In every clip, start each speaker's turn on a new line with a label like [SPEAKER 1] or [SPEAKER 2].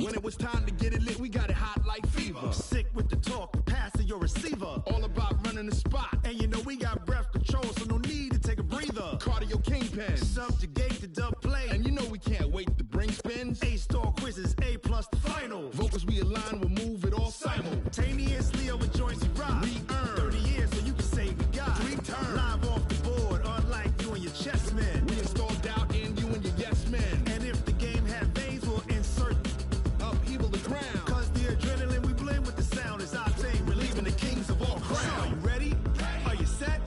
[SPEAKER 1] When it was time to get it lit, we got it hot like fever.
[SPEAKER 2] Sick with the talk, pass to your receiver.
[SPEAKER 1] All about running the spot.
[SPEAKER 2] And you know we got breath control, so no need to take a breather.
[SPEAKER 1] Cardio kingpin.
[SPEAKER 2] Subjugate the dub play.
[SPEAKER 1] And you know we can't wait to bring spins.
[SPEAKER 2] A-star quizzes, A+ the final.
[SPEAKER 1] Vocals we align, we'll move it all
[SPEAKER 2] simultaneously over joints we rock.
[SPEAKER 1] We earn
[SPEAKER 2] 30 years so you can say we got
[SPEAKER 1] 3 turns.
[SPEAKER 2] Live off the board, unlike you and your chess men.
[SPEAKER 1] We install doubt in you and your yes men.
[SPEAKER 2] And if the game had veins, we'll insert
[SPEAKER 1] upheaval the ground.
[SPEAKER 2] Cause the adrenaline we blend with the sound is our thing, relieving the kings of all crowns. So are you ready? Are you set?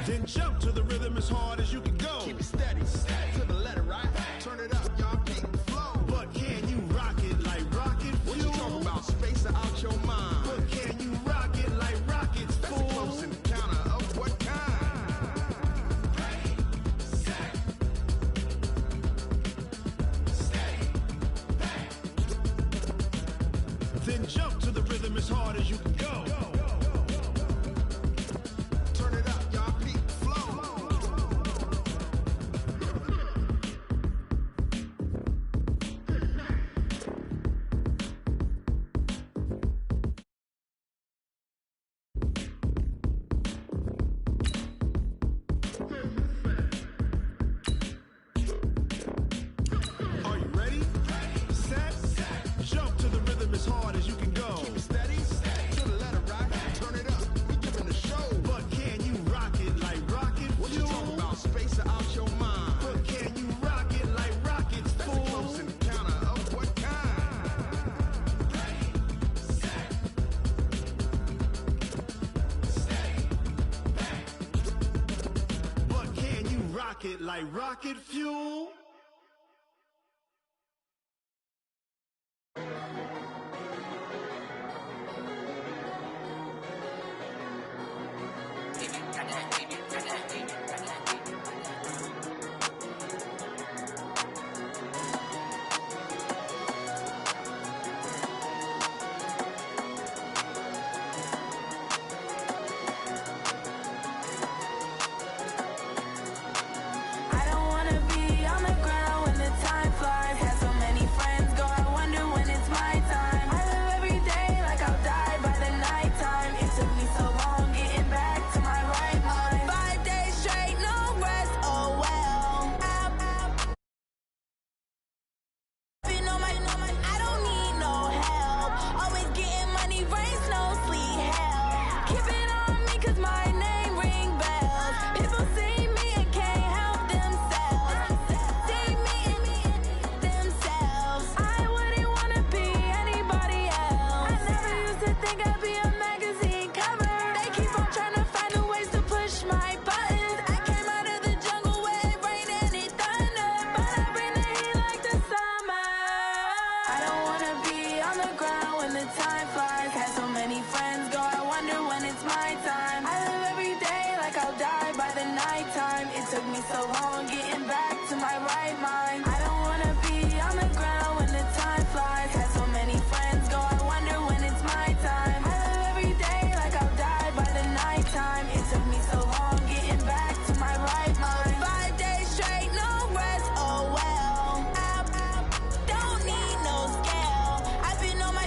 [SPEAKER 2] Then jump to the rhythm as hard as you can go.
[SPEAKER 1] Keep it steady, to the letter, right? Turn it up, y'all keep the flow.
[SPEAKER 2] But can you rock it like rocket fuel?
[SPEAKER 1] What you talking about? Space out your mind.
[SPEAKER 2] But can you rock it like rockets,
[SPEAKER 1] fool? That's a close encounter of what kind?
[SPEAKER 3] Ready, set, steady, bang.
[SPEAKER 2] Then jump to the rhythm as hard as you can go.
[SPEAKER 1] Turn it up, y'all keep the flow.
[SPEAKER 2] Are you ready? Set, jump to the rhythm as hard as you can go.
[SPEAKER 1] Keep it steady, to the letter, right? Turn it up, we giving the show.
[SPEAKER 2] But can you rock it like rocket fuel?
[SPEAKER 1] What you talking about? Space out your mind.
[SPEAKER 2] But can you rock it like rockets,
[SPEAKER 1] That's
[SPEAKER 2] fool?
[SPEAKER 1] a close encounter of what kind?
[SPEAKER 3] Ready, set, steady, bang.
[SPEAKER 2] But can you rock it like rocket fuel?
[SPEAKER 4] I don't wanna be on the ground when the time flies. Had so many friends go, I wonder when it's my time. I live every day like I'll die by the nighttime. It took me so long getting back to my right mind. 5 days straight, no rest, oh well. Been on my, I don't need no help. Always getting money, rains, no sleep, hell. Keep it on me cause my name ring bells. People see me and can't help themselves. See me and themselves. I wouldn't wanna be anybody else. I never used to think I'd be a magazine cover. They keep on trying to find new ways to push my buttons. I came out of the jungle where it rained and it thundered, but I bring the heat like the summer. I don't wanna be on the ground when the time flies. Had so many friends go, I wonder when it's my time. I live every day like I'll die by the nighttime. It took me so long getting back to my right mind. I don't wanna be on the ground when the time flies. Had so many friends go, I wonder when it's my time. I live every day like I'll die by the nighttime. It took me so long getting back to my right mind. 5 days straight, no rest, oh well. Don't need no scale. I've been on my,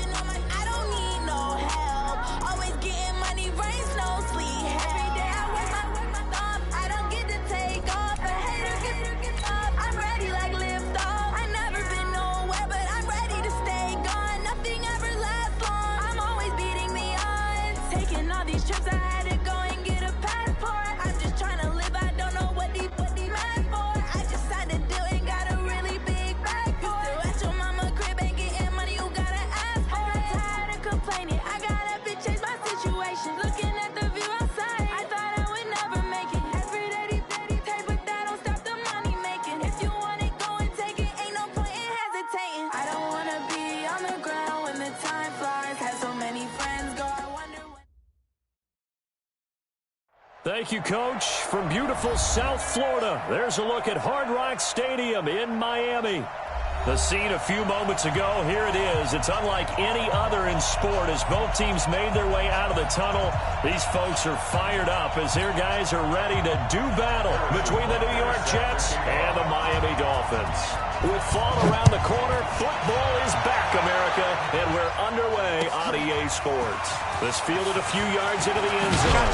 [SPEAKER 4] I don't need no help. Always getting money, rains, no sleep. Every day I work my thumb. I don't get to take off. A hater get up. I'm ready like lift off. I never been nowhere, but I'm ready to stay gone. Nothing ever lasts long. I'm always beating the odds. Taking all these trips, I had to go and get a passport. I'm just trying to live. I don't know what they mad for. I just had to do and got a really big bag for it. Still at your mama crib ain't getting money, you gotta ask for it. Tired of complaining, I gotta change my situation. Looking at the view outside, I thought I would never make it. Every day they pay, but that don't stop the money making. If you want it, go and take it. Ain't no point in hesitating. I don't wanna be on the ground when the time flies. Had so many friends go, I wonder when.
[SPEAKER 5] Thank you, Coach. From beautiful South Florida, there's a look at Hard Rock Stadium in Miami. The scene a few moments ago, here it is. It's unlike any other in sport as both teams made their way out of the tunnel. These folks are fired up as their guys are ready to do battle between the New York Jets and the Miami Dolphins. With fall around the corner, football is back, America, and we're underway on EA Sports. This fielded a few yards into the end zone.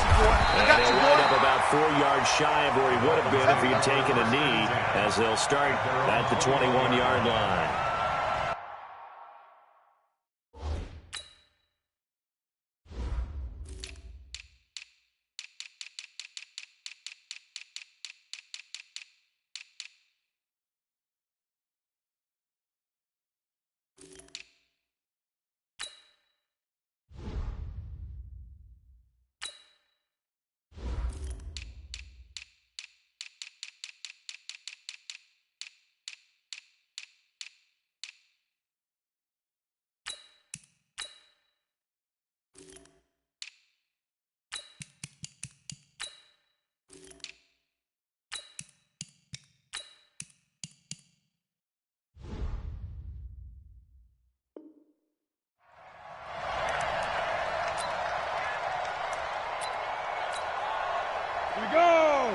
[SPEAKER 5] And he'll wind up about 4 yards shy of where he would have been if he had taken a knee, as they'll start at the 21-yard line.
[SPEAKER 6] Here we go!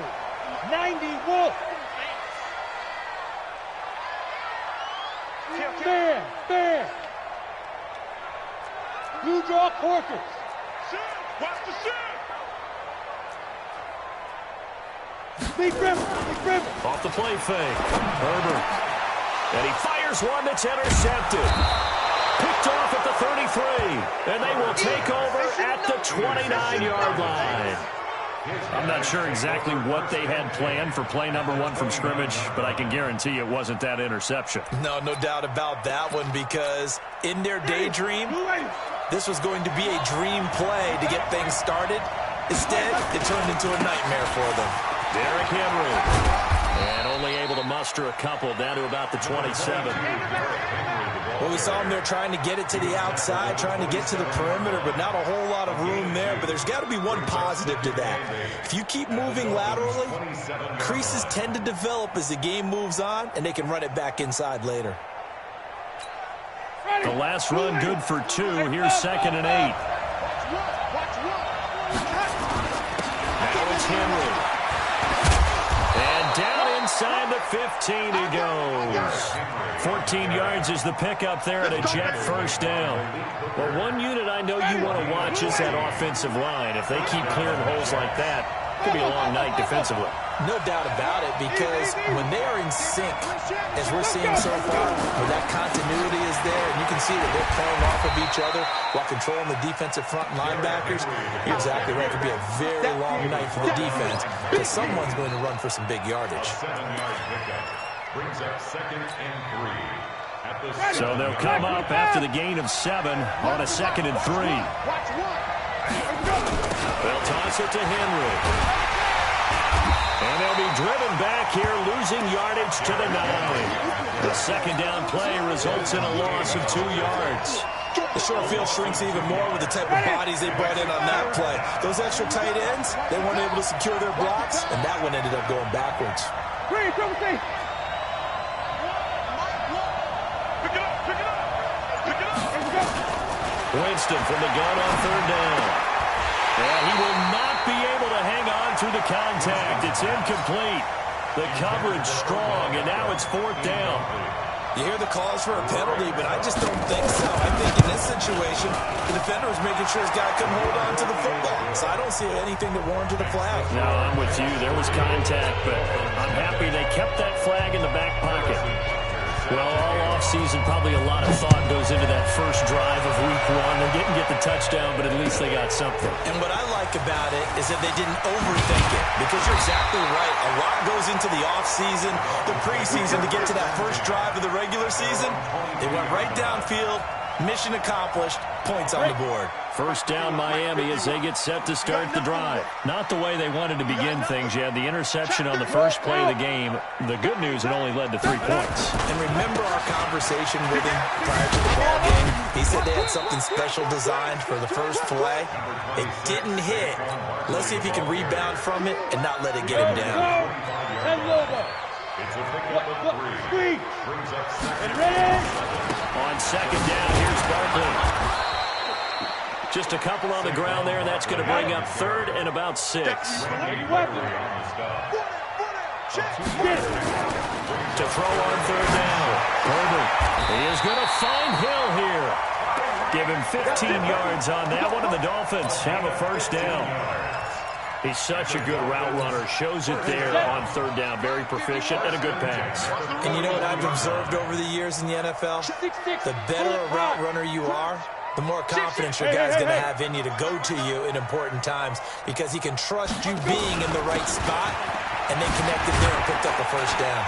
[SPEAKER 6] 90 Wolf! Bear! Blue draw Corkers!
[SPEAKER 2] Watch the shit!
[SPEAKER 6] Big River!
[SPEAKER 5] Off the play fake. Herbert. And he fires one that's intercepted. Picked off at the 33. And they will take over at the 29-yard line. I'm not sure exactly what they had planned for play number 1 from scrimmage, but I can guarantee it wasn't that interception.
[SPEAKER 7] No doubt about that one, because in their daydream, this was going to be a dream play to get things started. Instead, it turned into a nightmare for them.
[SPEAKER 5] Derrick Henry. And only able to muster a couple down to about the 27.
[SPEAKER 7] Well, we saw them there trying to get it to the outside, trying to get to the perimeter, but not a whole lot of room there. But there's got to be one positive to that. If you keep moving laterally, creases tend to develop as the game moves on, and they can run it back inside later.
[SPEAKER 5] The last run good for 2. Here's 2nd and 8. Now it's Henry. And down inside the 15 he goes. 14 yards is the pickup there at a Jet first down. Well, one unit I know you want to watch is that offensive line. If they keep clearing holes like that, it could be a long night defensively.
[SPEAKER 7] No doubt about it, because when they are in sync, as we're seeing so far, where that continuity is there, and you can see that they're playing off of each other while controlling the defensive front linebackers, you're exactly right. It could be a very long night for the defense, because someone's going to run for some big yardage.
[SPEAKER 3] 7-yard pickup brings up 2nd and 3.
[SPEAKER 5] So they'll come up after the gain of 7 on a 2nd and 3. They'll toss it to Henry. And they'll be driven back here, losing yardage to the 9. The second down play results in a loss of 2 yards.
[SPEAKER 7] The short field shrinks even more with the type of bodies they brought in on that play. Those extra tight ends, they weren't able to secure their blocks, and that one ended up going backwards.
[SPEAKER 5] Winston from the gun on 3rd down. And he will not be able to hang on through the contact. It's incomplete. The coverage strong, and now it's 4th down.
[SPEAKER 7] You hear the calls for a penalty, but I just don't think so. I think in this situation, the defender was making sure his guy couldn't hold on to the football. So I don't see anything that warranted a flag.
[SPEAKER 5] No, I'm with you. There was contact, but I'm happy they kept that flag in the back pocket. Well, all offseason, probably a lot of thought goes into that first drive of Week 1. They didn't get the touchdown, but at least they got something.
[SPEAKER 7] And what I like about it is that they didn't overthink it, because you're exactly right. A lot goes into the offseason, the preseason, to get to that first drive of the regular season. They went right downfield, mission accomplished, points on the board.
[SPEAKER 5] First down Miami as they get set to start the drive. Not the way they wanted to begin things. You had the interception on the first play of the game. The good news, it only led to 3 points.
[SPEAKER 7] And remember our conversation with him prior to the ball game? He said they had something special designed for the first play. It didn't hit. Let's see if he can rebound from it and not let it get him down.
[SPEAKER 3] It's a pickup of 3. Brings up 2nd.
[SPEAKER 5] On 2nd down, here's Barkley. Just a couple on the ground there, and that's going to bring up 3rd and about 6. To throw on third down. Herbert. He is going to find Hill here. Give him 15 yards on that one, and the Dolphins have a first down. He's such a good route runner. Shows it there on third down. Very proficient and a good pass.
[SPEAKER 7] And you know what I've observed over the years in the NFL? The better a route runner you are, the more confidence your guy's going to have in you to go to you in important times, because he can trust you being in the right spot, and they connected there and picked up a first down.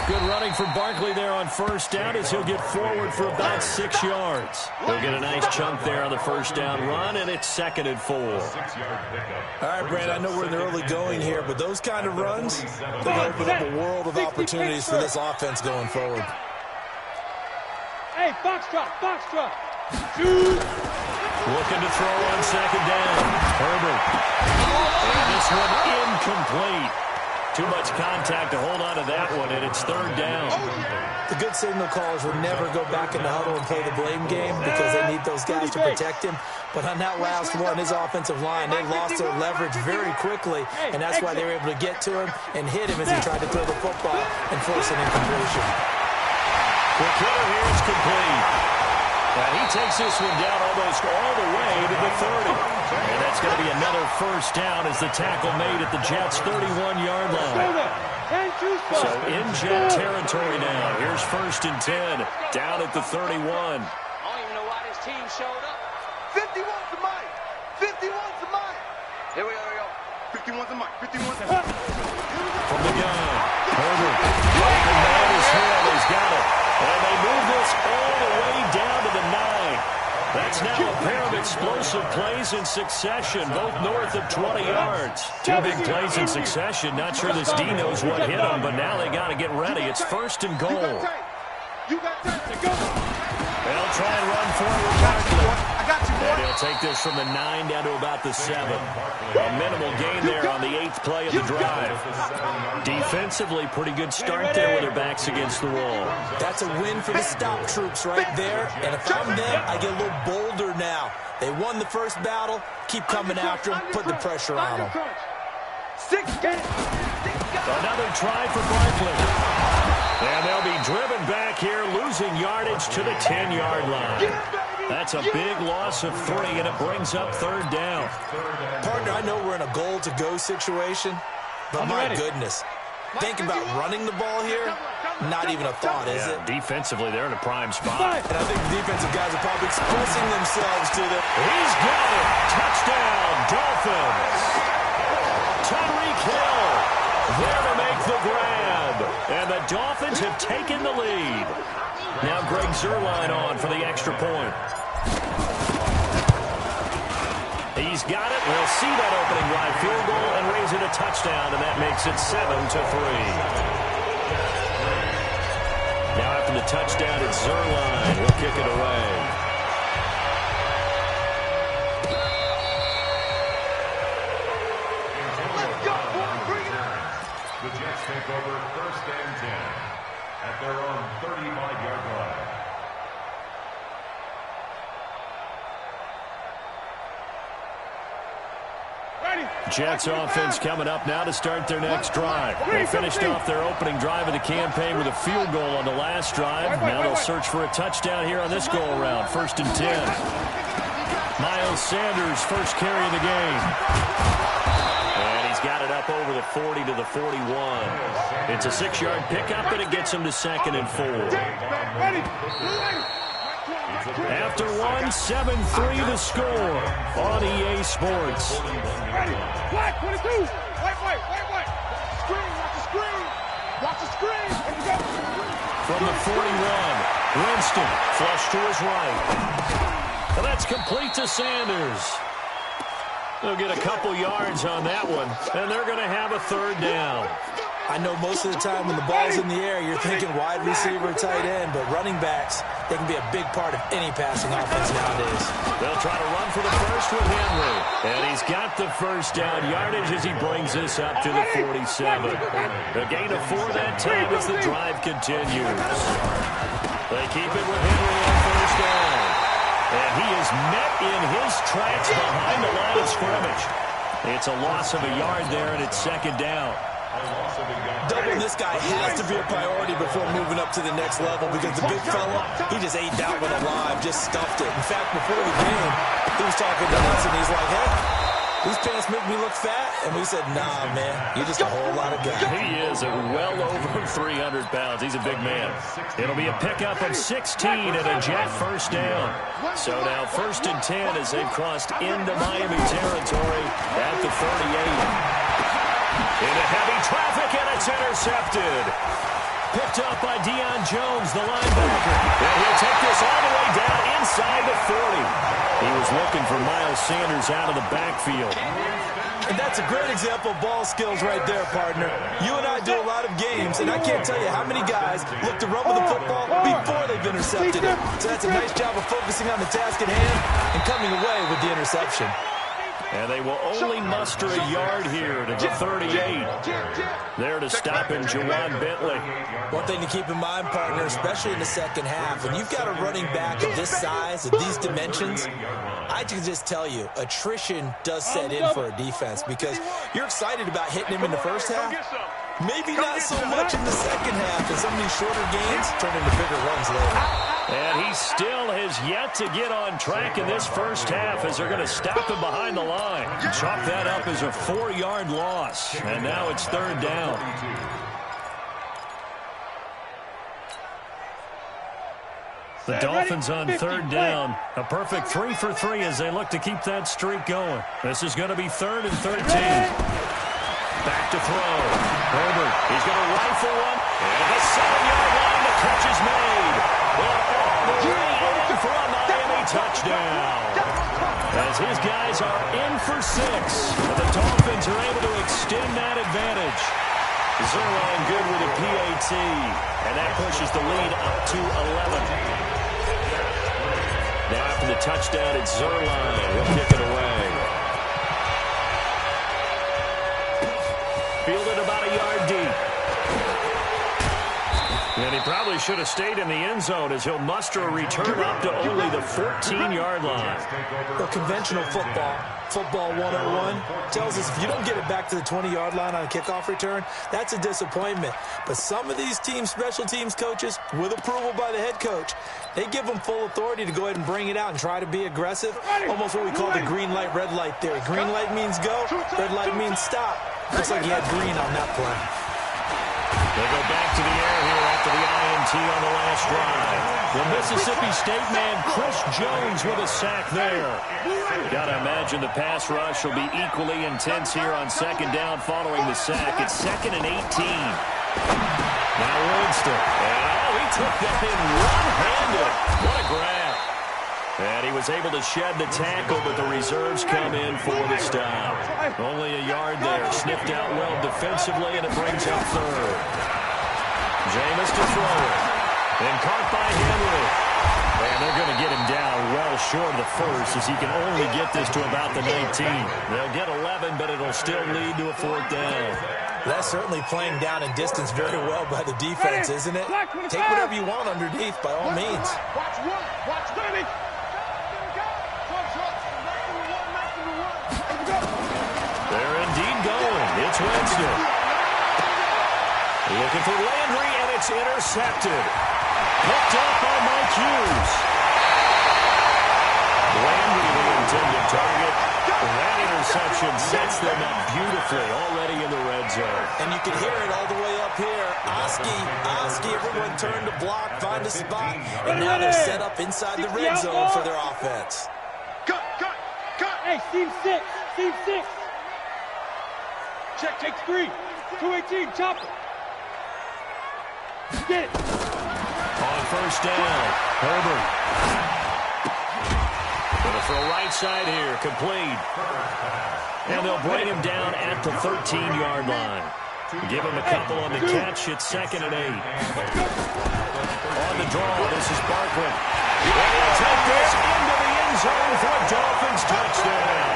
[SPEAKER 5] Good running from Barkley there on first down as he'll get forward for about 6 yards. He'll get a nice chunk there on the first down run, and it's 2nd and 4.
[SPEAKER 7] All right, Brand, I know we're in the early going here, but those kind of runs, they're going to open up a world of opportunities for this offense going forward.
[SPEAKER 6] Hey, box drop. Shoot.
[SPEAKER 5] Looking to throw on second down. Herbert. And this one incomplete. Too much contact to hold on to that one, and it's third down.
[SPEAKER 7] The good signal callers will never go back in the huddle and play the blame game because they need those guys to protect him. But on that last one, his offensive line, they lost their leverage very quickly, and that's why they were able to get to him and hit him as he tried to throw the football and force an incompletion.
[SPEAKER 5] Quick hitter here, it's complete. And he takes this one down almost all the way to the 30. And that's going to be another first down as the tackle made at the Jets' 31-yard line. So in Jet territory now. Here's 1st and 10 down at the 31.
[SPEAKER 8] I don't even know why this team showed up. 51's the mic. 51's the mic. Here we go. 51's the mic. 51's the mic.
[SPEAKER 5] From the gun, Herbert. The man is hit. He's got it. And they move this all the way down to the 9. That's now a pair of explosive plays in succession, both north of 20 yards. 2 big plays in succession. Not sure this D knows what hit them, but now they got to get ready. It's 1st and goal. They'll try and run forward. And he'll take this from the 9 down to about the 7. A minimal gain there on the 8th play of the drive. Defensively, pretty good start there with their backs against the wall.
[SPEAKER 7] That's a win for the stop troops right there. And if I'm them, I get a little bolder now. They won the first battle. Keep coming after them. Put the pressure on them.
[SPEAKER 5] Another try for Barkley. And they'll be driven back here, losing yardage to the 10-yard line. That's a big loss of 3, and it brings up third down.
[SPEAKER 7] Partner, I know we're in a goal-to-go situation, but my goodness. Think about running the ball here. Not even a thought, is it?
[SPEAKER 5] Defensively, they're in a prime spot.
[SPEAKER 7] And I think the defensive guys are probably expressing themselves to them.
[SPEAKER 5] He's got it. Touchdown, Dolphins. Tyreek Hill there to make the grab. And the Dolphins have taken the lead. Now Greg Zuerlein on for the extra point. He's got it. We'll see that opening drive field goal and raise it a touchdown, and that makes it 7-3. Now after the touchdown, it's Zuerlein. He'll kick it away.
[SPEAKER 3] The Jets take over 1st and 10 at their own 35-yard line.
[SPEAKER 5] Jets offense coming up now to start their next drive. They finished off their opening drive of the campaign with a field goal on the last drive. Now they'll search for a touchdown here on this go-around. 1st and 10. Miles Sanders, first carry of the game. And he's got it up over the 40 to the 41. It's a 6-yard pickup, and it gets him to 2nd and 4. After 1, 7-3 the score on EA Sports.
[SPEAKER 6] Black 22. White. Screen, watch the screen. Watch the screen. Here we go.
[SPEAKER 5] From the 41, Winston, flush to his right. And that's complete to Sanders. They'll get a couple yards on that one, and they're going to have a third down.
[SPEAKER 7] I know most of the time when the ball's in the air, you're thinking wide receiver, tight end, but running backs, they can be a big part of any passing offense nowadays.
[SPEAKER 5] They'll try to run for the first with Henry. And he's got the first down yardage as he brings this up to the 47. A gain of 4 that time as the drive continues. They keep it with Henry on first down. And he is met in his tracks behind the line of scrimmage. It's a loss of a yard there, and it's 2nd down.
[SPEAKER 7] Double Controlling this guy has to be a priority before moving up to the next level, because the big fella, he just ate that one alive, just stuffed it. In fact, before the game, he was talking to us, and he's like, hey, these pants make me look fat. And we said, nah, man, you're just a whole lot of guy.
[SPEAKER 5] He is at well over 300 pounds. He's a big man. It'll be a pickup of 16 and a Jet first down. So now 1st and 10 as they've crossed into Miami territory at the 38. Into heavy traffic, and it's intercepted. Picked up by Deion Jones, the linebacker. And he'll take this all the way down inside the 40. He was looking for Miles Sanders out of the backfield.
[SPEAKER 7] And that's a great example of ball skills right there, partner. You and I do a lot of games, and I can't tell you how many guys look to run with the football before they've intercepted it. So that's a nice job of focusing on the task at hand and coming away with the interception.
[SPEAKER 5] And they will only muster a yard here to the 38. There to stop in Jawan Bentley.
[SPEAKER 7] One thing to keep in mind, partner, especially in the second half, when you've got a running back of this size, of these dimensions, I can just tell you, attrition does set in for a defense, because you're excited about hitting him in the first half. Maybe not so much in the second half, and some of these shorter gains turn into bigger runs later.
[SPEAKER 5] And he still has yet to get on track in this first half as they're going to stop him behind the line. Chalk that up as a 4-yard loss. And now it's 3rd down. The Dolphins on 3rd down. A perfect 3 for 3 as they look to keep that streak going. This is going to be 3rd and 13. Back to throw. Herbert, he's going to rifle one. And the 7-yard line, the catch is made. All the way in for a Miami touchdown. As his guys are in for 6. And the Dolphins are able to extend that advantage. Zerline good with a PAT. And that pushes the lead up to 11. Now after the touchdown, it's Zerline. He'll kick it away. Fielded about a yard deep. And he probably should have stayed in the end zone as he'll muster a return up to only the 14-yard line.
[SPEAKER 7] Well, conventional football 101, tells us if you don't get it back to the 20-yard line on a kickoff return, that's a disappointment. But some of these teams, special teams coaches, with approval by the head coach, they give them full authority to go ahead and bring it out and try to be aggressive. Almost what we call the green light, red light theory. Green light means go, red light means stop. Looks like he had green on that play.
[SPEAKER 5] They go back to the air here after the INT on the last drive. The Mississippi State man, Chris Jones, with a sack there. Got to imagine the pass rush will be equally intense here on 2nd down following the sack. It's 2nd and 18. Now Winston. And he took that in one-handed. What a grab. And he was able to shed the tackle, but the reserves come in for the stop. Only a yard there. Sniffed out well defensively, and it brings up 3rd. Jameis to throw it. And caught by Henry. And they're going to get him down well short of the 1st as he can only get this to about the 19. They'll get 11, but it'll still lead to a 4th down.
[SPEAKER 7] That's certainly playing down in distance very well by the defense, isn't it? Take whatever you want underneath, by all means.
[SPEAKER 6] Watch one. Watch Benny.
[SPEAKER 5] They're indeed going. It's Winston. Looking for Landry, and it's intercepted. Picked up by Mike Hughes. Landry, the intended target. That interception sets them up beautifully already in the red zone.
[SPEAKER 7] And you can hear it all the way up here. Oski, everyone turned to block, find a spot, and now they're set up inside the red zone for their offense.
[SPEAKER 6] Cut. Hey, Steve 6. Check 3. 218, chopper. Get it.
[SPEAKER 5] On 1st down, Herbert. Going to throw right side here, complete. And they'll bring him down at the 13-yard line. Give him a couple on the catch. It's 2nd and 8. On the draw, this is Barkley. And he'll take this into the end zone for a Dolphins touchdown.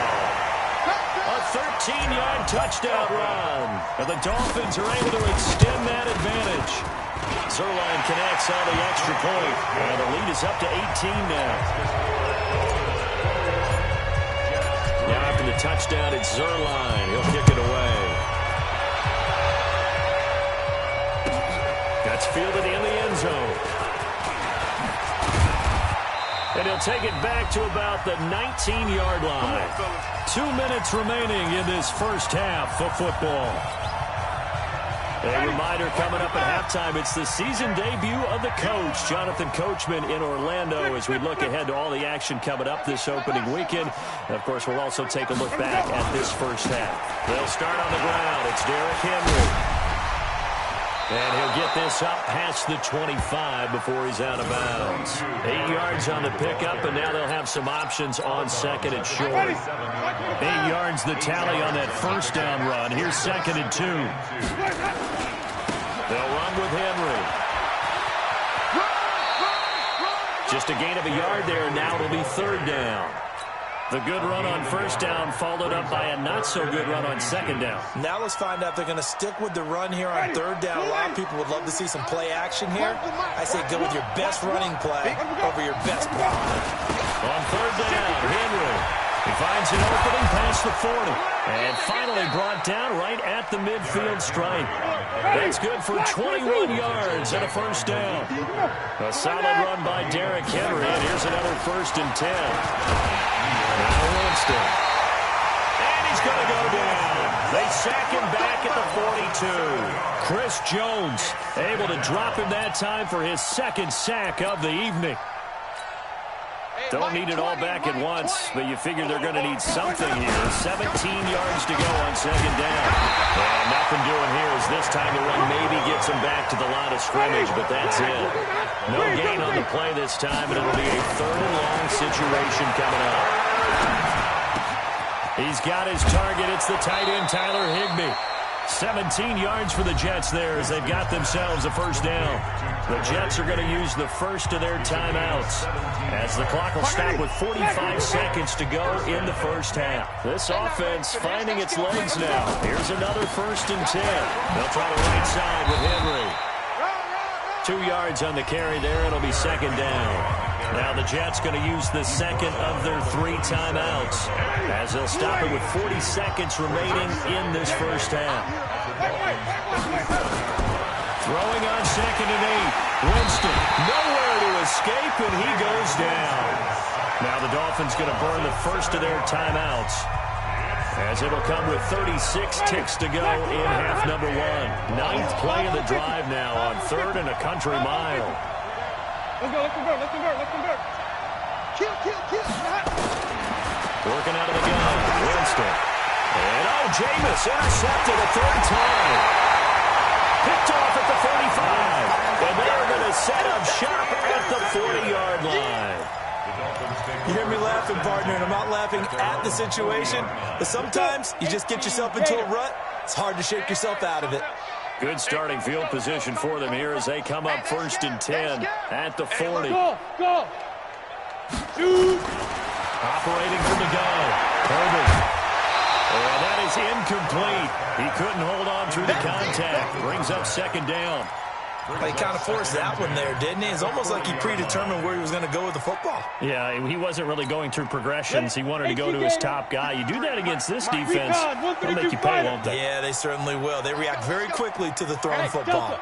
[SPEAKER 5] A 13-yard touchdown run. And the Dolphins are able to extend that advantage. Zerline connects on the extra point. And the lead is up to 18 now. Now after the touchdown, it's Zerline. He'll kick it away. That's fielded in the end zone. And he'll take it back to about the 19-yard line. 2 minutes remaining in this first half of football. A reminder coming up at halftime, it's the season debut of the coach, Jonathan Coachman, in Orlando, as we look ahead to all the action coming up this opening weekend. And, of course, we'll also take a look back at this first half. They'll start on the ground. It's Derrick Henry. And he'll get this up past the 25 before he's out of bounds. 8 yards on the pickup, and now they'll have some options on second and short. 8 yards the tally on that first down run. Here's 2nd and 2. They'll run with Henry. Just a gain of a yard there, and now it'll be 3rd down. The good run on first down followed up by a not-so-good run on 2nd down.
[SPEAKER 7] Now let's find out if they're going to stick with the run here on 3rd down. A lot of people would love to see some play action here. I say go with your best running play over your best block.
[SPEAKER 5] On 3rd down, Henry. He finds an opening past the 40. And finally brought down right at the midfield stripe. That's good for 21 yards and a first down. A solid run by Derrick Henry, and here's another 1st and 10. Now Winston. And he's going to go down. They sack him back at the 42. Chris Jones able to drop him that time for his 2nd sack of the evening. Don't need it all back at once, but you figure they're going to need something here. 17 yards to go on 2nd down. And nothing doing here as this time the run maybe gets him back to the line of scrimmage, but that's it. No gain on the play this time, and it'll be a 3rd and long situation coming up. He's got his target. It's the tight end, Tyler Higbee. 17 yards for the Jets there as they've got themselves a first down. The Jets are going to use the first of their timeouts as the clock will stop with 45 seconds to go in the first half. This offense finding its legs now. Here's another 1st and 10. They'll try the right side with Henry. 2 yards on the carry there. It'll be 2nd down. Now the Jets going to use the 2nd of their 3 timeouts as they'll stop it with 40 seconds remaining in this first half. Throwing on 2nd and 8. Winston nowhere to escape, and he goes down. Now the Dolphins going to burn the first of their timeouts as it'll come with 36 ticks to go in half number 1. 9th play of the drive now on 3rd and a country mile.
[SPEAKER 6] Let's go, let's convert, let's convert, let's convert. Kill.
[SPEAKER 5] Working out of the gun, Winston. And Jameis intercepted a 3rd time. Picked off at the 45. And they're going to set up shop at the 40-yard line.
[SPEAKER 7] You hear me laughing, partner, and I'm not laughing at the situation, but sometimes you just get yourself into a rut. It's hard to shake yourself out of it.
[SPEAKER 5] Good starting field position for them here as they come up 1st and 10 at the 40.
[SPEAKER 6] Go.
[SPEAKER 5] Operating from the gun. Herbert. And that is incomplete. He couldn't hold on through the contact. Brings up 2nd down.
[SPEAKER 7] He kind of forced that one there, didn't he? It's almost like he predetermined where he was going to go with the football.
[SPEAKER 5] Yeah, he wasn't really going through progressions. He wanted to go to his top guy. You do that against this defense, they'll make you pay, won't they?
[SPEAKER 7] Yeah, they certainly will. They react very quickly to the thrown football.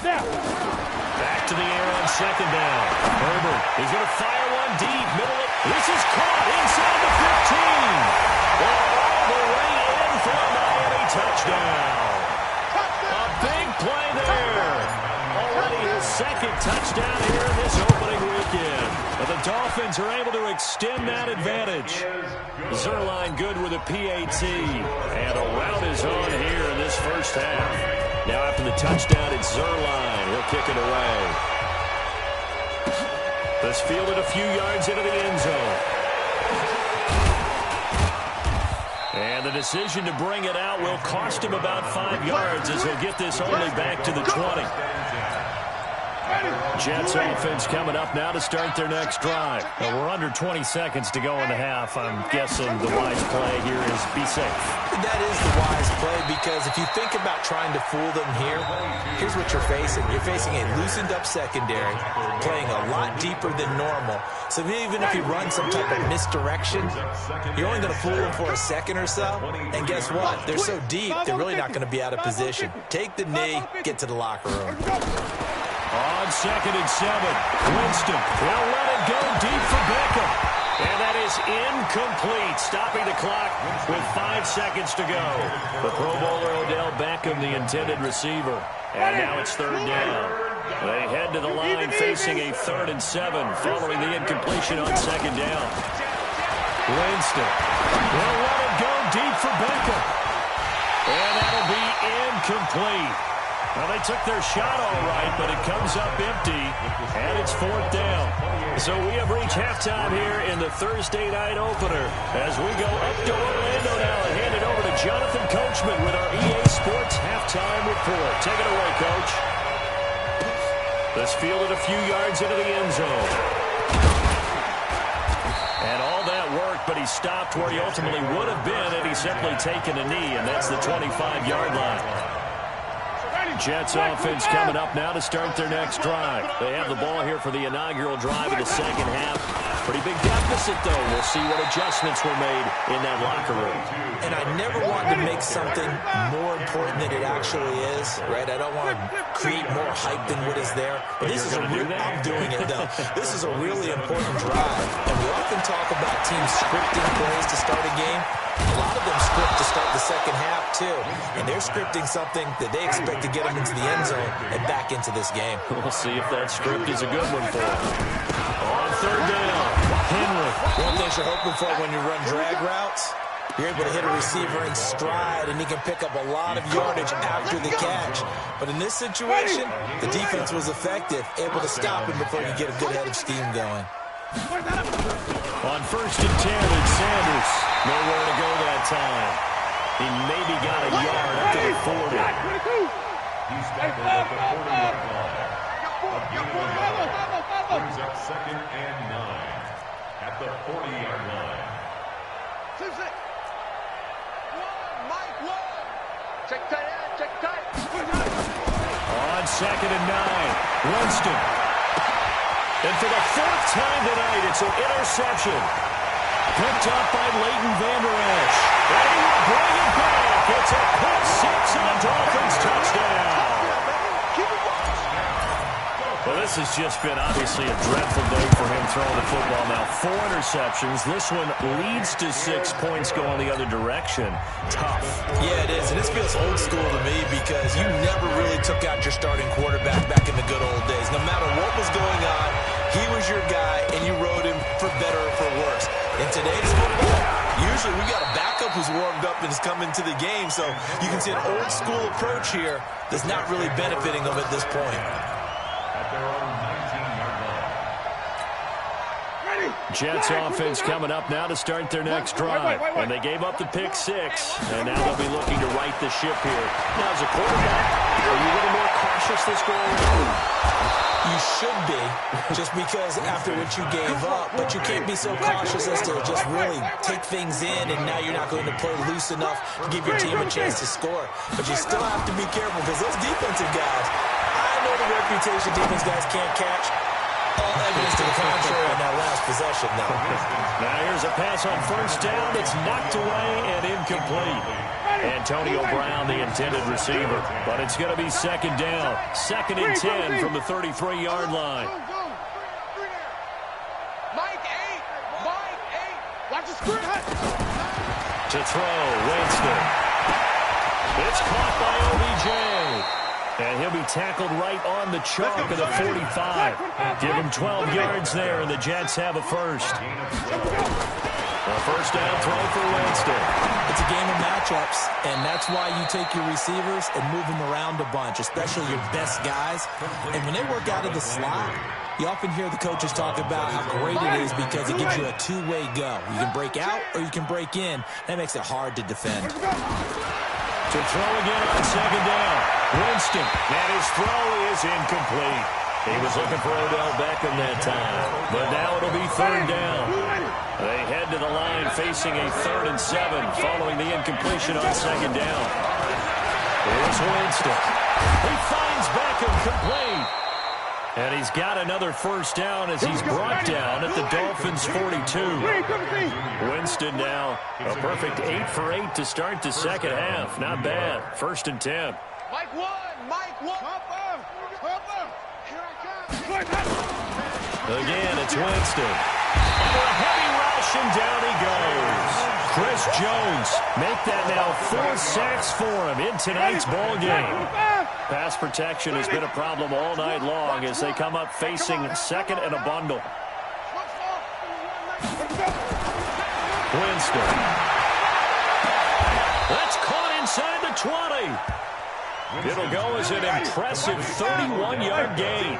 [SPEAKER 5] Back to the air on 2nd down. Herbert is going to fire one deep. Middle of this is caught inside the 15. All the way in for a Miami touchdown. A big play there. Already his 2nd touchdown here in this opening weekend. But the Dolphins are able to extend that advantage. Zerline good with a PAT. And a rout is on here in this first half. Now after the touchdown, it's Zerline. He'll kick it away. This fielded a few yards into the end zone. And the decision to bring it out will cost him about 5 yards as he'll get this only back to the 20. Jets offense coming up now to start their next drive. Now we're under 20 seconds to go in the half. I'm guessing the wise play here is be safe.
[SPEAKER 7] That is the wise play because if you think about trying to fool them here, here's what you're facing. You're facing a loosened up secondary, playing a lot deeper than normal. So even if you run some type of misdirection, you're only going to fool them for a second or so. And guess what? They're so deep, they're really not going to be out of position. Take the knee, get to the locker room.
[SPEAKER 5] On 2nd and 7, Winston will let it go deep for Beckham. And that is incomplete, stopping the clock with 5 seconds to go. The Pro Bowler Odell Beckham, the intended receiver. And now it's 3rd down. They head to the line facing a 3rd and 7 following the incompletion on 2nd down. Winston will let it go deep for Beckham. And that'll be incomplete. Well, they took their shot all right, but it comes up empty, and it's 4th down. So we have reached halftime here in the Thursday night opener as we go up to Orlando now and hand it over to Jonathan Coachman with our EA Sports halftime report. Take it away, Coach. This fielded a few yards into the end zone. And all that worked, but he stopped where he ultimately would have been had he simply taken a knee, and that's the 25-yard line. Jets offense coming up now to start their next drive. They have the ball here for the inaugural drive of the second half. Pretty big deficit, though. We'll see what adjustments were made in that locker room.
[SPEAKER 7] And I never want to make something more important than it actually is, right? I don't want to create more hype than what is there. But this is I'm doing it, though. This is a really important drive. And we often talk about teams scripting plays to start a game. A lot of them script to start the second half, too. And they're scripting something that they expect to get them into the end zone and back into this game.
[SPEAKER 5] We'll see if that script is a good one for them. On 3rd down, Henry.
[SPEAKER 7] One thing you're hoping for when you run drag routes, you're able to hit a receiver in stride, and he can pick up a lot of yardage after the catch. But in this situation, the defense was effective, able to stop him before he could get a good head of steam going.
[SPEAKER 5] On 1st and 10, it's Sanders. Nowhere to go that time. He maybe got a yard up to the 40.
[SPEAKER 3] He's tackled at the 40-yard line. A gain of 11 brings up 2nd and 9 at the 40-yard line.
[SPEAKER 8] Check tight end, check tight.
[SPEAKER 5] On 2nd and 9, Winston. And for the 4th time tonight, it's an interception. Picked up by Leighton Vander Esch. And he will bring it back. It's a pick 6 and a Dolphins touchdown. Well, this has just been obviously a dreadful day for him throwing the football now. 4 interceptions. This one leads to 6 points going the other direction. Tough.
[SPEAKER 7] Yeah, it is. And this feels old school to me because you never really took out your starting quarterback back in the good old days. No matter what was going on, he was your guy, and you rode him for better or for worse. In today's football, usually we got a backup who's warmed up and is coming to the game. So you can see an old school approach here that's not really benefiting them at this point.
[SPEAKER 3] Their own 19-yard line.
[SPEAKER 5] Jets offense coming up now to start their next drive. And they gave up the pick 6, and now they'll be looking to right the ship here. Now, as a quarterback, are you a little more cautious this go around?
[SPEAKER 7] You should be, just because after what you gave up, but you can't be so cautious as to just really take things in, and now you're not going to play loose enough to give your team a chance to score. But you still have to be careful because those defensive guys, I know the reputation defense guys can't catch. All evidence to the contrary on that last possession, though.
[SPEAKER 5] Now here's a pass on 1st down. It's knocked away and incomplete. Antonio Brown, the intended receiver. But it's going to be 2nd down. 2nd and 10 from the 33-yard line.
[SPEAKER 8] Mike 8. Watch the screen.
[SPEAKER 5] To throw, Winston. It's caught by OBJ. And he'll be tackled right on the chalk of the 45. Give him 12 yards there, and the Jets have a first. A 1st down throw for Winston.
[SPEAKER 7] It's a game of matchups, and that's why you take your receivers and move them around a bunch, especially your best guys. And when they work out of the slot, you often hear the coaches talk about how great it is because it gives you a two-way go. You can break out or you can break in. That makes it hard to defend.
[SPEAKER 5] To throw again on 2nd down. Winston, and his throw is incomplete. He was looking for Odell Beckham that time, but now it'll be 3rd down. They head to the line facing a 3rd and 7 following the incompletion on 2nd down. Here's Winston. He finds Beckham complete. And he's got another first down as he's brought down at the Dolphins' 42. Winston now a perfect 8 for 8 to start the second half. Not bad. 1st and 10.
[SPEAKER 8] Mike 1.
[SPEAKER 5] Again, it's Winston. Under a heavy rush, and down he goes. Chris Jones make that now 4 sacks for him in tonight's ball game. Pass protection has been a problem all night long as they come up facing second and a bundle. Winston. That's caught inside the 20. It'll go as an impressive 31-yard gain.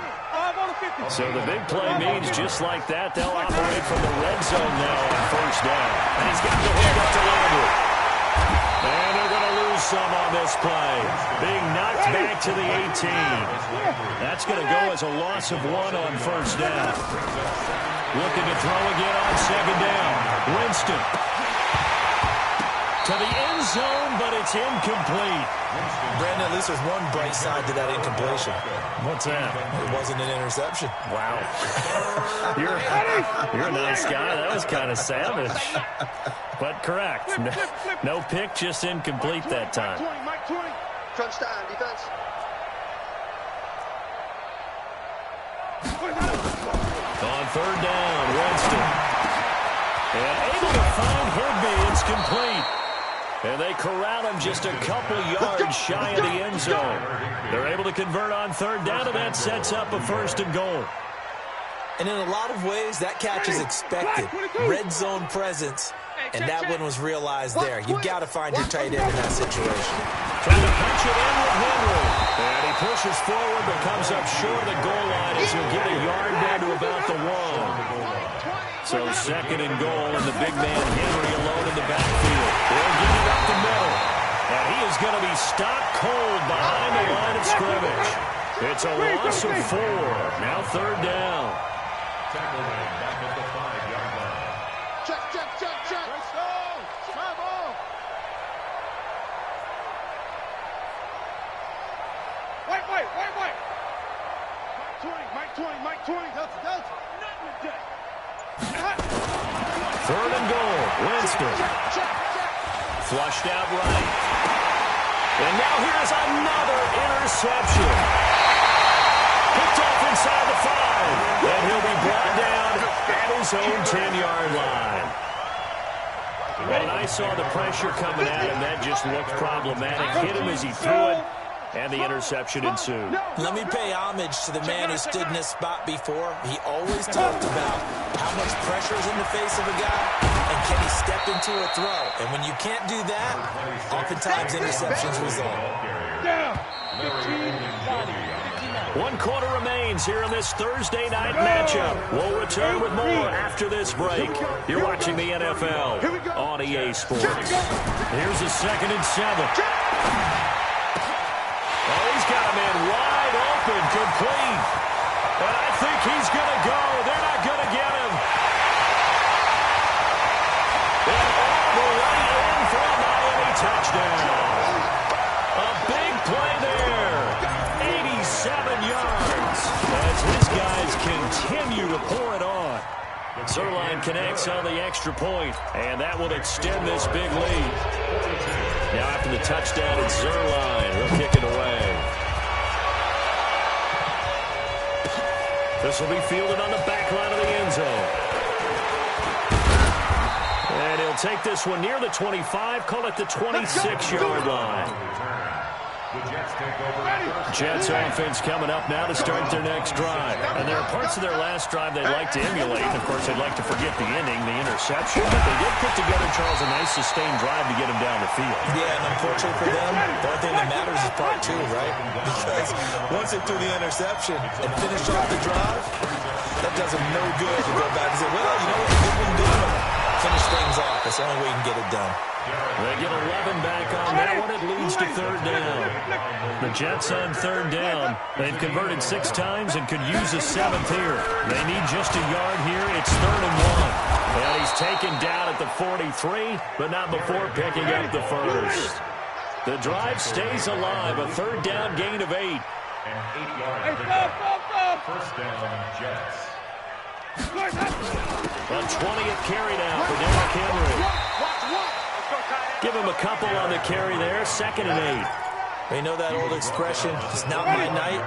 [SPEAKER 5] So the big play means just like that, they'll operate from the red zone now on first down. And he's got the hook up to Landry. And they're going to lose some on this play. Being knocked back to the 18. That's going to go as a loss of 1 on first down. Looking to throw again on second down. Winston. To the end zone, but it's incomplete.
[SPEAKER 7] Brandon, at least there's one bright side to that incompletion.
[SPEAKER 5] What's that?
[SPEAKER 7] It wasn't an interception.
[SPEAKER 5] Wow. You're a nice guy. That was kind of savage. But correct. No pick, just incomplete that time.
[SPEAKER 8] Crunch time, defense.
[SPEAKER 5] On third down, Winston. And able to find Higby. It's complete. And they corral him just a couple yards shy of the end zone. They're able to convert on third down, and that sets up a 1st and goal.
[SPEAKER 7] And in a lot of ways, that catch is expected. Red zone presence, and that one was realized there. You've got to find your tight end in that situation.
[SPEAKER 5] Trying to punch it in with Henry. And he pushes forward, but comes up short of the goal line as he'll get a yard down to about the 1. So 2nd and goal, and the big man Henry alone in the backfield. They'll get it up the middle. And he is going to be stopped cold behind the line of scrimmage. It's a loss of 4. Now 3rd down.
[SPEAKER 3] Tackle man back at the 5-yard line.
[SPEAKER 6] Check. Travel. Wait. Mike 20. Delta. Nothing today.
[SPEAKER 5] 3rd and goal. Winston. Flushed out right. And now here's another interception. Picked off inside the 5. And he'll be brought down at his own 10-yard line. When I saw the pressure coming at him, that just looked problematic. Hit him as he threw it, and the interception ensued.
[SPEAKER 7] Let me pay homage to the man who stood in this spot before. He always talked about how much pressure is in the face of a guy, and can he step into a throw. And when you can't do that, oftentimes interceptions result.
[SPEAKER 5] 1 quarter remains here in this Thursday night matchup. We'll return with more after this break. You're watching the NFL on EA Sports. Here's a 2nd and 7. Oh, he's got a man wide open, complete. And I think he's going to go. They're not going to get him. And all the way in for a Miami touchdown. A big play there. 87 yards as his guys continue to pour it on. Zerline connects on the extra point, and that will extend this big lead. Now after the touchdown, it's Zerline. He'll kick it away. This will be fielded on the back line of the end zone. And he'll take this one near the 25, call it the 26-yard line.
[SPEAKER 3] The Jets take over.
[SPEAKER 5] Jets offense coming up now to start their next drive. And there are parts of their last drive they'd like to emulate. Of course, they'd like to forget the ending, the interception. But they did put together, Charles, a nice sustained drive to get him down the field.
[SPEAKER 7] Yeah, and unfortunately for them, the only thing that matters is part 2, right? Because once they threw the interception and finished off the drive, that does them no good to go back and say, well, you know what, we didn't do it. Finish things off. That's the only way you can get it done.
[SPEAKER 5] They get 11 back on that one. It leads to 3rd down. The Jets on 3rd down. They've converted 6 times and could use a 7th here. They need just a yard here. It's 3rd and 1. And he's taken down at the 43, but not before picking up the 1st. The drive stays alive. A 3rd down gain of 8.
[SPEAKER 3] And 8 yards. First down, Jets.
[SPEAKER 5] A 20th carry now for Derrick Henry. Give him a couple on the carry there. 2nd and 8.
[SPEAKER 7] You know that old expression, it's not my night?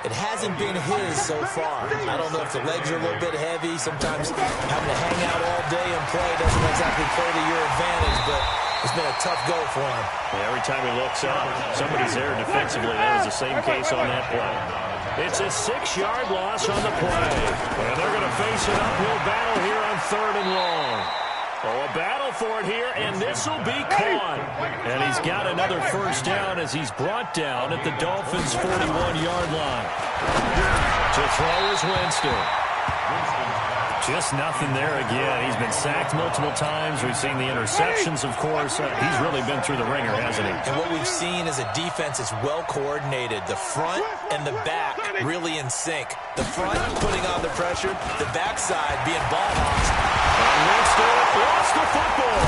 [SPEAKER 7] It hasn't been his so far. I don't know if the legs are a little bit heavy. Sometimes having to hang out all day and play doesn't exactly play to your advantage, but it's been a tough go for him.
[SPEAKER 5] Yeah, every time he looks up, somebody's there defensively. That was the same case on that play. It's a 6-yard loss on the play. And they're going to face an uphill battle here on 3rd and long. Oh, a battle for it here, and this will be caught. And he's got another first down as he's brought down at the Dolphins' 41-yard line. To throw is Winston. Just nothing there again. He's been sacked multiple times. We've seen the interceptions, of course. He's really been through the ringer, hasn't he?
[SPEAKER 7] And what we've seen is a defense that's well coordinated. The front and the back really in sync. The front putting on the pressure, the backside being ball hawks.
[SPEAKER 5] And Winston lost the football.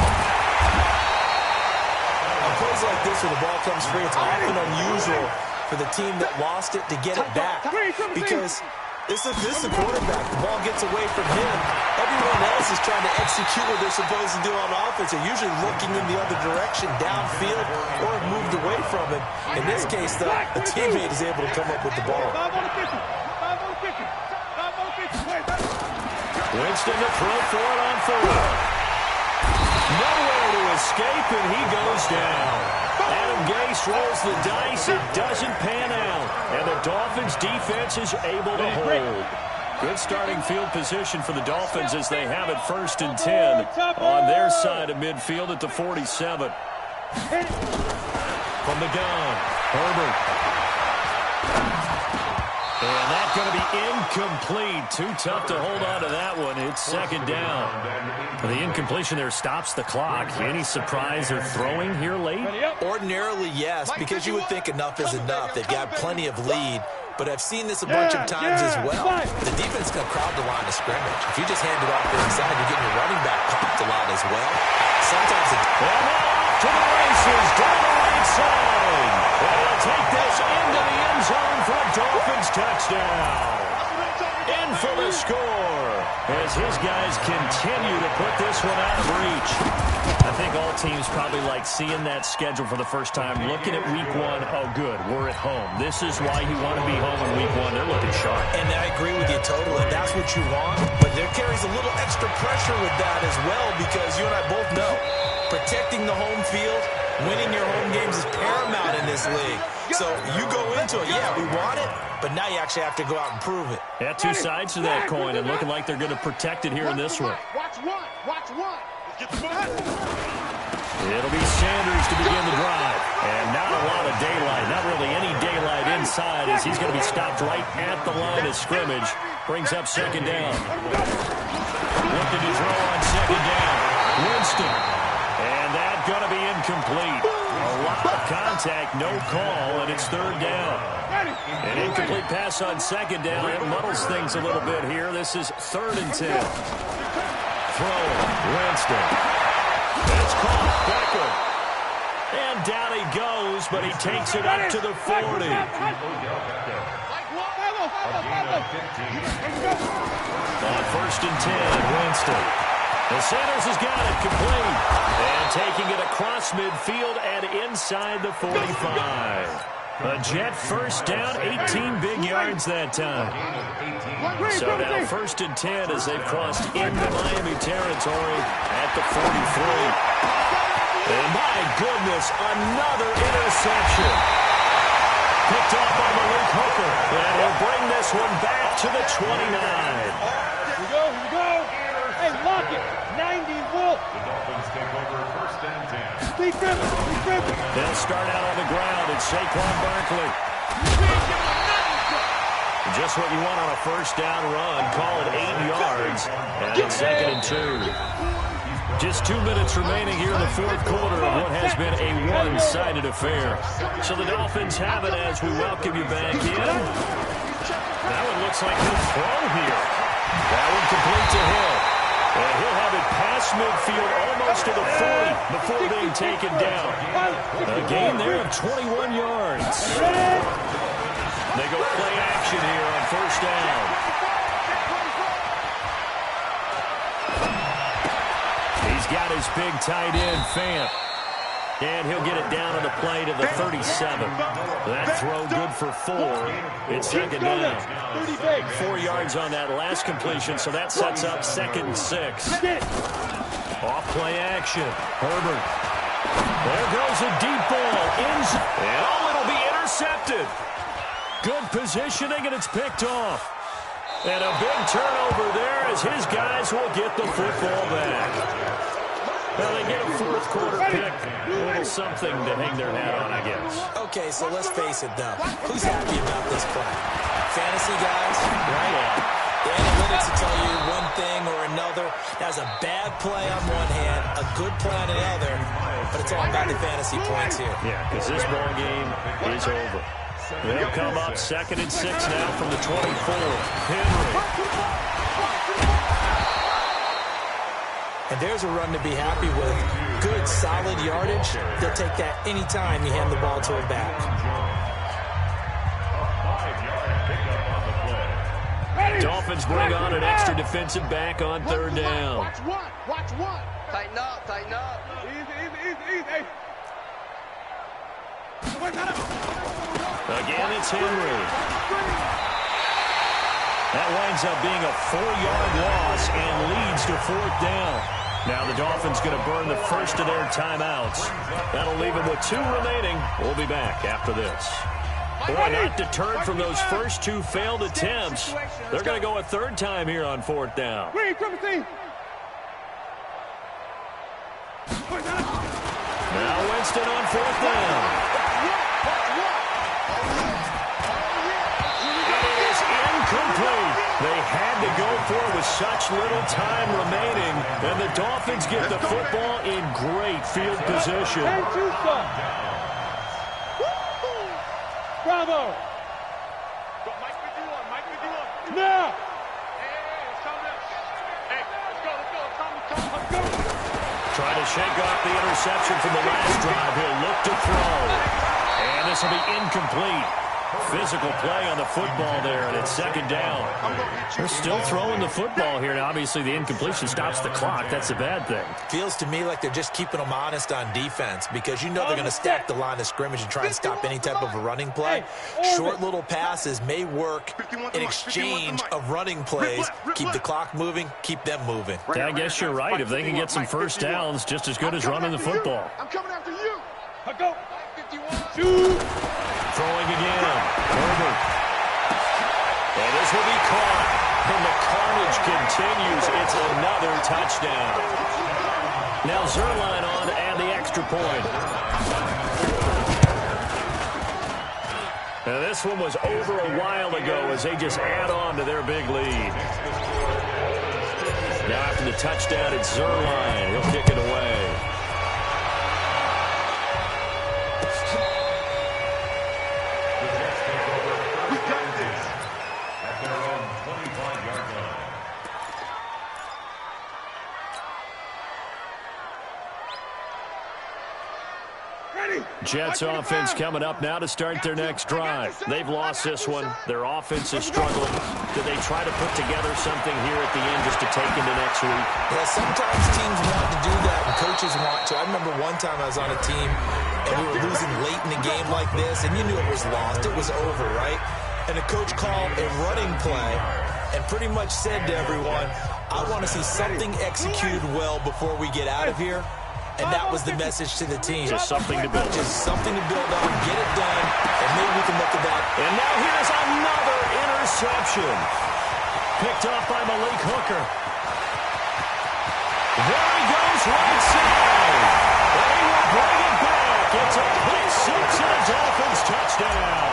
[SPEAKER 7] On plays like this where the ball comes free, it's often unusual for the team that lost it to get it back. Because this is a quarterback. The ball gets away from him. Everyone else is trying to execute what they're supposed to do on offense. They're usually looking in the other direction, downfield, or have moved away from it. In this case, though, a teammate is able to come up with the ball.
[SPEAKER 5] Winston to throw for it on 4th. Nowhere to escape, and he goes down. Adam Gase rolls the dice. It doesn't pan out. And the Dolphins' defense is able to hold. Good starting field position for the Dolphins as they have it 1st and 10 on their side of midfield at the 47. From the gun, Herbert. And that's going to be incomplete. Too tough to hold on to that one. It's 2nd down. The incompletion there stops the clock. Any surprise they're throwing here late?
[SPEAKER 7] Ordinarily, yes, because you would think enough is enough. They've got plenty of lead. But I've seen this a bunch of times as well. The defense can crowd the line of scrimmage. If you just hand it off to the inside, you're getting your running back popped a lot as well. Sometimes it...
[SPEAKER 5] And off to the races down the right side. And he'll take this into the end zone for a Dolphins touchdown. In for the score as his guys continue to put this one out of reach. I think all teams probably like seeing that schedule for the first time, looking at week 1. Oh, good, we're at home. This is why you want to be home in week 1. They're looking sharp.
[SPEAKER 7] And I agree with you totally. That's what you want. But there carries a little extra pressure with that as well because you and I both know protecting the home field, winning your home games is paramount in this league. So you go into it, yeah, we want it, but now you actually have to go out and prove it.
[SPEAKER 5] Yeah, 2 sides to that coin, and looking like they're going to protect it here in this one.
[SPEAKER 6] Watch one. Let's get the ball.
[SPEAKER 5] It'll be Sanders to begin the drive. And not a lot of daylight, not really any daylight inside as he's going to be stopped right at the line of scrimmage. Brings up 2nd down. Looking to throw on 2nd down. Winston. And that's going to be incomplete. A lot of contact, no call, and it's 3rd down. An incomplete pass on 2nd down. It muddles things a little bit here. This is 3rd and 10. Throw, Winston. It's caught. Becker. And down he goes, but he takes it up to the 40. On 1st and 10, Winston. And Sanders has got it complete. And taking it across midfield and inside the 45. A Jet first down, 18 big yards that time. So now 1st and 10 as they've crossed into Miami territory at the 43. And my goodness, another interception. Picked off by Malik Hooker. And he'll bring this one back to the 29.
[SPEAKER 6] Here we go. Hey, lock it. 90 Wolf.
[SPEAKER 3] The Dolphins take over 1st and 10.
[SPEAKER 6] Steve Griffin.
[SPEAKER 5] They'll start out on the ground. It's Saquon Barkley. Just what you want on a 1st down run. Call it 8 yards. And it's 2nd and 2. Just 2 minutes remaining here in the 4th quarter of what has been a one-sided affair. So the Dolphins have it as we welcome you back in. That one looks like he'll throw here. That one complete to Hill. And he'll have it past midfield almost to the 40 before being taken down. A gain there of 21 yards. They go play action here on first down. He's got his big tight end, Fant. And he'll get it down on the play to the 37. That throw good for 4. It's second down. 4 yards on that last completion, so that sets up 2nd and 6. Off play action. Herbert. There goes a deep ball. And it'll be intercepted. Good positioning, and it's picked off. And a big turnover there as his guys will get the football back. Well, they get a 4th quarter pick. A little something to hang their hat on, I guess.
[SPEAKER 7] Okay, so let's face it, though. Who's happy about this play? Fantasy guys? Right. The analytics will tell you one thing or another. That's a bad play on one hand, a good play on the other, but it's all about the fantasy points here.
[SPEAKER 5] Yeah, because this ball game is over. They'll come up 2nd and 6 now from the 24. Henry.
[SPEAKER 7] And there's a run to be happy with. Good, solid yardage. They'll take that any time you hand the ball to a back.
[SPEAKER 5] Dolphins bring on an extra defensive back on 3rd down.
[SPEAKER 6] Watch one. Watch one.
[SPEAKER 8] Tighten up, tighten up.
[SPEAKER 6] Easy.
[SPEAKER 5] Again, it's Henry. That winds up being a 4-yard loss and leads to 4th down. Now the Dolphins going to burn the first of their timeouts. That'll leave them with 2 remaining. We'll be back after this. Boy, not deterred from those first 2 failed attempts. They're going to go a 3rd time here on 4th down. Now Winston on 4th down. Incomplete. They had to go for it with such little time remaining, and the Dolphins get the football in great field position.
[SPEAKER 6] Bravo. Now.
[SPEAKER 5] Trying to shake off the interception from the last drive. He'll look to throw. And this will be incomplete. Physical play on the football there, and it's 2nd down. They're still throwing the football here. Now, obviously, the incompletion stops the clock. That's a bad thing.
[SPEAKER 7] Feels to me like they're just keeping them honest on defense because you know they're going to stack the line of scrimmage and try and stop any type of a running play. Short little passes may work in exchange of running plays. Keep the clock moving, keep them moving.
[SPEAKER 5] Yeah, I guess you're right. If they can get some first downs, just as good as running the football.
[SPEAKER 6] I'm coming after you. I go.
[SPEAKER 5] 2. Throwing again. Herbert. And this will be caught. And the carnage continues. It's another touchdown. Now Zerline on to add the extra point. Now this one was over a while ago as they just add on to their big lead. Now after the touchdown, it's Zerline. He'll kick it away. Jets offense coming up now to start their next drive. They've lost this one. Their offense is struggling. Do they try to put together something here at the end just to take into next week?
[SPEAKER 7] Yeah, sometimes teams want to do that and coaches want to. I remember one time I was on a team and we were losing late in a game like this and you knew it was lost. It was over, right? And the coach called a running play and pretty much said to everyone, I want to see something executed well before we get out of here. And that was the message to the team.
[SPEAKER 5] Just something to build.
[SPEAKER 7] Just something to build on, get it done, and maybe we can look at that.
[SPEAKER 5] And now here's another interception. Picked off by Malik Hooker. There he goes, right side. And he will bring it back. It's a pick 6 and a Dolphins touchdown.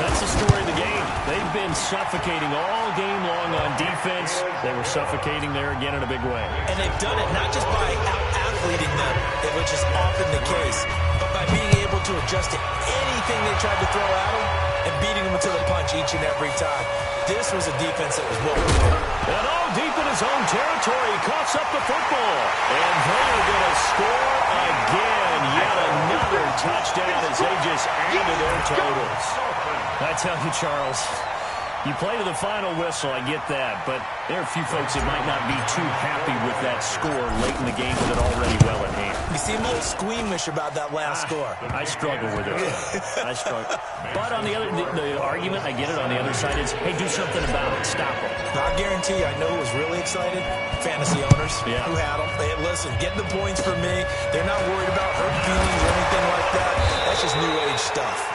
[SPEAKER 5] That's the story of the game. They've been suffocating all game long on defense. They were suffocating there again in a big way.
[SPEAKER 7] And they've done it not just by out-athleting them, which is often the case, but by being able to adjust to anything they tried to throw at him and beating him to the punch each and every time. This was a defense that was well prepared.
[SPEAKER 5] And all deep in his own territory, he coughs up the football. And they are going to score again. Yet another touchdown as they just add to their totals. I tell you, Charles, you play to the final whistle, I get that, but there are a few folks that might not be too happy with that score late in the game with it already well in hand.
[SPEAKER 7] You seem a little squeamish about that last score.
[SPEAKER 5] I struggle with it. I struggle. But on the other, the argument, I get it, on the other side is, hey, do something about it. Stop them.
[SPEAKER 7] I guarantee you, I know who was really excited. Fantasy owners
[SPEAKER 5] who
[SPEAKER 7] had them. Hey, listen, get the points for me. They're not worried about hurt feelings or anything like that. That's just new age stuff.